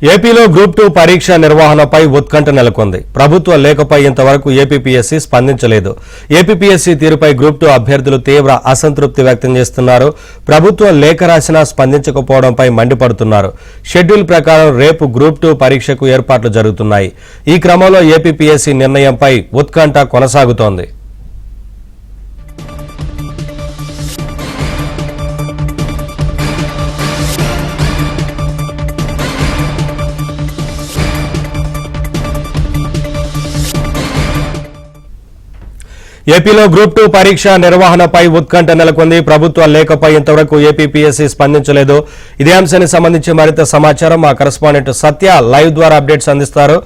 ఏపీలో గ్రూప్ 2 పరీక్ష నిర్వహణపై ఉత్కంఠ నెలకొంది. ప్రభుత్వ లేఖపై ఇంతవరకు ఏపీపీఎస్సీ స్పందించలేదు. ఏపీపీఎస్సీ తీరుపై గ్రూప్ 2 అభ్యర్థులు తీవ్ర అసంతృప్తి వ్యక్తం చేస్తున్నారు. ప్రభుత్వం లేఖ రాసినా స్పందించకపోవడంపై మండిపడుతున్నారు. షెడ్యూల్ ప్రకారం రేపు గ్రూప్ 2 పరీక్షకు ఏర్పాట్లు జరుగుతున్నాయి. ఈ క్రమంలో ఏపీపీఎస్సీ నిర్ణయంపై ఉత్కంఠ కొనసాగుతోంది. ఏపీలో గ్రూప్ 2 పరీక్ష నిర్వహణపై ఉత్కంఠ నెలకొంది. ప్రభుత్వ లేఖపై ఇంతవరకు ఏపీపీఎస్సీ స్పందించలేదు. ఇదే అంశానికి సంబంధించి మరింత సమాచారం మా కరెస్పాండెంట్ సత్య లైవ్ ద్వారా అప్డేట్స్ అందిస్తారు.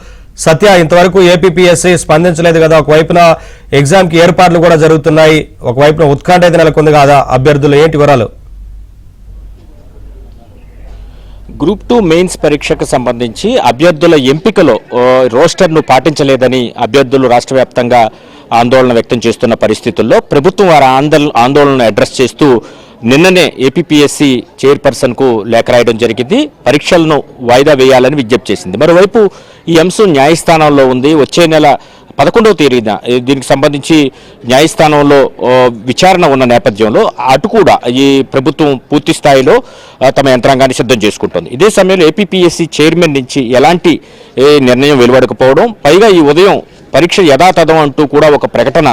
సత్య, ఇంతవరకు ఏపీపీఎస్సీ స్పందించలేదు కదా, ఒకవైపున ఎగ్జామ్ కి ఏర్పాట్లు కూడా జరుగుతున్నాయి, ఒకవైపున ఉత్కంఠ అయితే నెలకొంది కదా, అభ్యర్థులు ఏంటి వివరాలు? గ్రూప్ 2 మెయిన్స్ పరీక్షకు సంబంధించి అభ్యర్థుల ఎంపికలో రోస్టర్ను పాటించలేదని అభ్యర్థులు రాష్ట్ర వ్యాప్తంగా ఆందోళన వ్యక్తం చేస్తున్న పరిస్థితుల్లో ప్రభుత్వం వారి ఆందోళనను అడ్రస్ చేస్తూ నిన్ననే ఏపీపీఎస్సీ చైర్పర్సన్కు లేఖ రాయడం జరిగింది. పరీక్షలను వాయిదా వేయాలని విజ్ఞప్తి చేసింది. మరోవైపు ఈ అంశం న్యాయస్థానంలో ఉంది. వచ్చే నెల 11వ తేదీన దీనికి సంబంధించి న్యాయస్థానంలో విచారణ ఉన్న నేపథ్యంలో అటు కూడా ఈ ప్రభుత్వం పూర్తి స్థాయిలో తమ యంత్రాంగాన్ని సిద్ధం చేసుకుంటుంది. ఇదే సమయంలో ఏపీపీఎస్సీ చైర్మన్ నుంచి ఎలాంటి నిర్ణయం వెలువడకపోవడం, పైగా ఈ ఉదయం పరీక్ష యథాతథం అంటూ కూడా ఒక ప్రకటన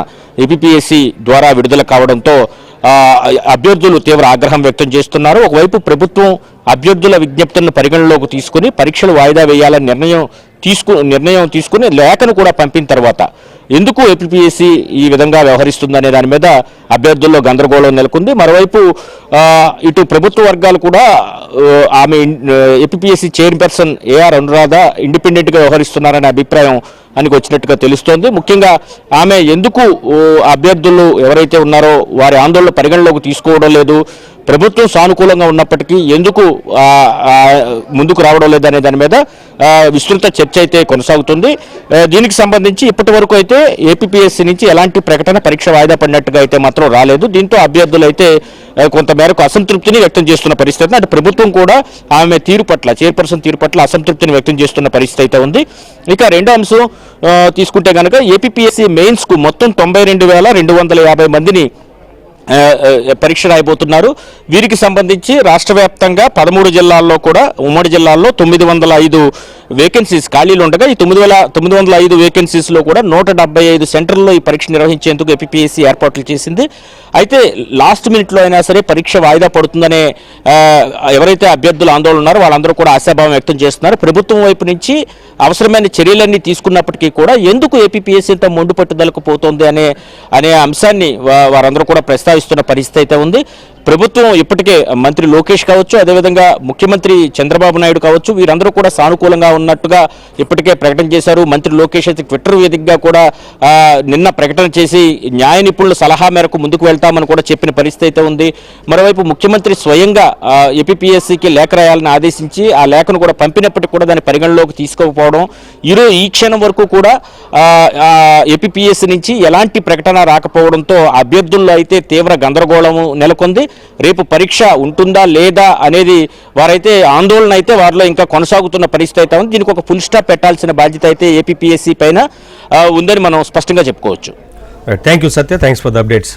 ఏపీపీఎస్సీ ద్వారా విడుదల కావడంతో అభ్యర్థులు తీవ్ర ఆగ్రహం వ్యక్తం చేస్తున్నారు. ఒకవైపు ప్రభుత్వం అభ్యర్థుల విజ్ఞప్తులను పరిగణలోకి తీసుకుని పరీక్షలు వాయిదా వేయాలని నిర్ణయం తీసుకుని లేఖను కూడా పంపిన తర్వాత ఎందుకు ఏపీపీఎస్సీ ఈ విధంగా వ్యవహరిస్తుందనే దాని మీద అభ్యర్థుల్లో గందరగోళం నెలకొంది. మరోవైపు ఇటు ప్రభుత్వ వర్గాలు కూడా ఆమె ఏపీపీఎస్సీ చైర్పర్సన్ ఏఆర్ అనురాధ ఇండిపెండెంట్గా వ్యవహరిస్తున్నారనే అభిప్రాయం అని వచ్చినట్టుగా తెలుస్తోంది. ముఖ్యంగా ఆమె ఎందుకు అభ్యర్థులు ఎవరైతే ఉన్నారో వారి ఆందోళన పరిగణలోకి తీసుకోవడం లేదు, ప్రభుత్వం సానుకూలంగా ఉన్నప్పటికీ ఎందుకు ముందుకు రావడం లేదనే దాని మీద విస్తృత చర్చ అయితే కొనసాగుతుంది. దీనికి సంబంధించి ఇప్పటి వరకు అయితే ఏపీపీఎస్సీ నుంచి ఎలాంటి ప్రకటన పరీక్ష వాయిదా పడినట్టుగా అయితే మాత్రం రాలేదు. దీంతో అభ్యర్థులు అయితే కొంతమేరకు అసంతృప్తిని వ్యక్తం చేస్తున్న పరిస్థితి. అటు ప్రభుత్వం కూడా ఆమె తీరు పట్ల, చైర్పర్సన్ తీరు పట్ల అసంతృప్తిని వ్యక్తం చేస్తున్న పరిస్థితి అయితే ఉంది. ఇక రెండో అంశం తీసుకుంటే కనుక ఏపీపీఎస్సీ మెయిన్స్కు మొత్తం 92,250 మందిని పరీక్ష రాయబోతున్నారు. వీరికి సంబంధించి రాష్ట్ర వ్యాప్తంగా 13 జిల్లాల్లో కూడా ఉమ్మడి జిల్లాల్లో 905 వేకెన్సీస్ ఖాళీలు ఉండగా ఈ 905 వేకెన్సీస్లో కూడా 175 సెంటర్లలో ఈ పరీక్ష నిర్వహించేందుకు ఏపీపీఎస్సీ ఏర్పాట్లు చేసింది. అయితే లాస్ట్ మినిట్లో అయినా సరే పరీక్ష వాయిదా పడుతుందనే ఎవరైతే అభ్యర్థులు ఆందోళన ఉన్నారో వాళ్ళందరూ కూడా ఆశాభావం వ్యక్తం చేస్తున్నారు. ప్రభుత్వం వైపు నుంచి అవసరమైన చర్యలన్నీ తీసుకున్నప్పటికీ కూడా ఎందుకు ఏపీపీఎస్సీ ఇంత మొండు పట్టుదలకు పోతోంది అనే అంశాన్ని వారందరూ కూడా ప్రస్తావిస్తున్న పరిస్థితి అయితే ఉంది. ప్రభుత్వం ఇప్పటికే మంత్రి లోకేష్ కావచ్చు, అదేవిధంగా ముఖ్యమంత్రి చంద్రబాబు నాయుడు కావచ్చు, వీరందరూ కూడా సానుకూలంగా ఉన్నట్టుగా ఇప్పటికే ప్రకటన చేశారు. మంత్రి లోకేష్ అయితే ట్విట్టర్ వేదికగా కూడా నిన్న ప్రకటన చేసి న్యాయ నిపుణుల సలహా మేరకు ముందుకు వెళ్తామని కూడా చెప్పిన పరిస్థితి అయితే ఉంది. మరోవైపు ముఖ్యమంత్రి స్వయంగా ఏపీపీఎస్సీకి లేఖ రాయాలని ఆదేశించి ఆ లేఖను కూడా పంపినప్పటికీ కూడా దాని పరిగణలోకి తీసుకోకపోవడం, ఈ క్షణం వరకు కూడా ఏపీపీఎస్సీ నుంచి ఎలాంటి ప్రకటన రాకపోవడంతో అభ్యర్థుల్లో అయితే తీవ్ర గందరగోళం నెలకొంది. రేపు పరీక్ష ఉంటుందా లేదా అనేది వారైతే ఆందోళన అయితే వారిలో ఇంకా కొనసాగుతున్న పరిస్థితి అయితే ఉంది. దీనికి ఒక ఫుల్ స్టాప్ పెట్టాల్సిన బాధ్యత అయితే ఏపీపీఎస్సీ పైన ఉందని మనం స్పష్టంగా చెప్పుకోవచ్చు. Thank you Satya, thanks for the updates.